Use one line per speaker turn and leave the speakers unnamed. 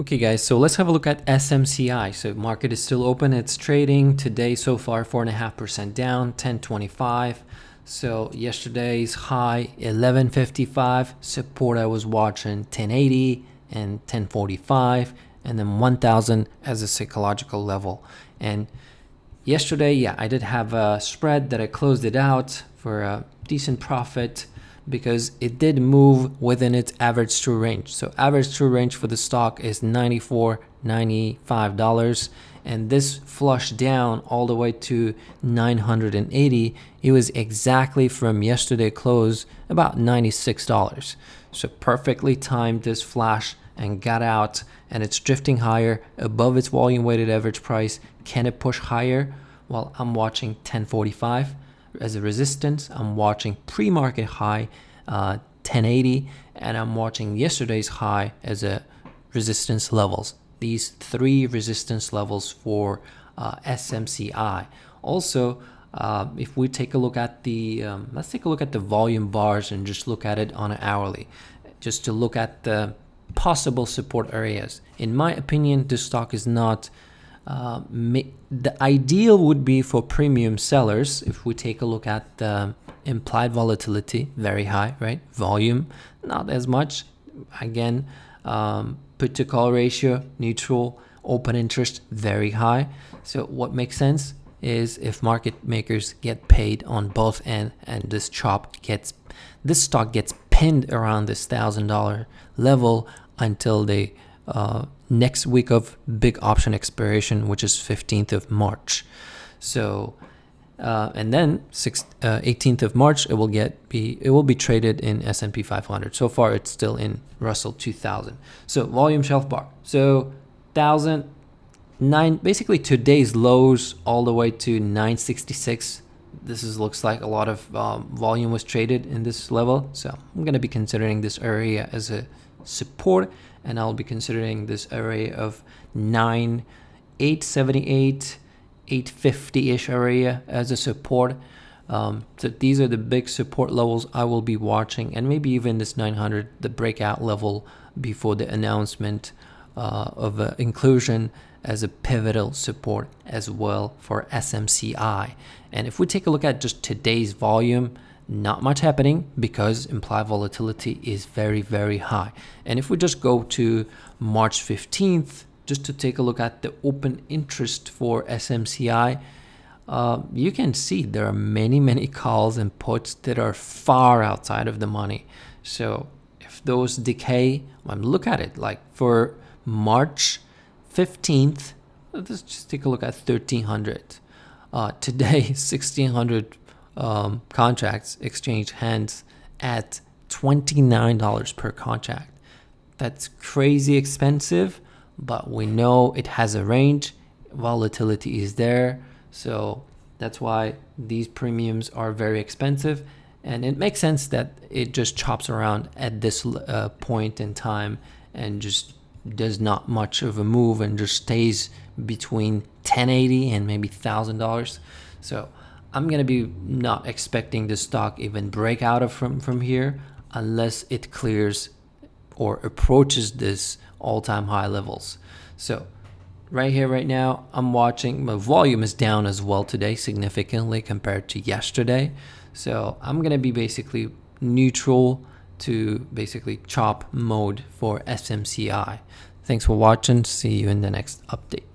Okay guys, so let's have a look at SMCI. So market is still open, it's trading today so far 4.5% down, 1025. So yesterday's high 1155, support I was watching 1080 and 1045, and then 1000 as a psychological level. And yesterday, yeah, I did have a spread that I closed it out for a decent profit, because it did move within its average true range. So average true range for the stock is $94, $95, and this flushed down all the way to 980. It was exactly from yesterday close about $96. So perfectly timed this flash and got out, and it's drifting higher above its volume weighted average price. Can it push higher? Well, I'm watching 1045 as a resistance. I'm watching pre-market high 1080, and I'm watching yesterday's high as a resistance levels. These three resistance levels for SMCI. Also, if we take a look at the let's take a look at the volume bars and just look at it on an hourly, just to look at the possible support areas. In my opinion, this stock is not the ideal would be for premium sellers. If we take a look at the implied volatility, very high, right? Volume, not as much. Again, put to call ratio, neutral. Open interest, very high. So what makes sense is if market makers get paid on both ends, and this stock gets pinned around this $1,000 level until they next week of big option expiration, which is 15th of March. So and then 18th of March it will be traded in S&P 500. So far it's still in Russell 2000. So volume shelf bar, so 1009, basically today's lows all the way to 966. Looks like a lot of volume was traded in this level, so I'm going to be considering this area as a support, and I'll be considering this area of 878, 850-ish area as a support. So these are the big support levels I will be watching, and maybe even this 900, the breakout level before the announcement of inclusion as a pivotal support as well for SMCI. And if we take a look at just today's volume, not much happening because implied volatility is very, very high. And if we just go to March 15th, just to take a look at the open interest for SMCI, you can see there are many calls and puts that are far outside of the money. So if those decay, look at it, like for March 15th, let's just take a look at 1300. Today, 1600 contracts exchange hands at $29 per contract. That's crazy expensive, but we know it has a range. Volatility is there, so that's why these premiums are very expensive, and it makes sense that it just chops around at this point in time and just does not much of a move and just stays between $1080 and maybe $1,000. So I'm gonna be not expecting this stock even break out of from here unless it clears or approaches this all-time high levels. So right here, right now, I'm watching. My volume is down as well today significantly compared to yesterday. So I'm gonna be basically neutral to basically chop mode for SMCI. Thanks for watching. See you in the next update.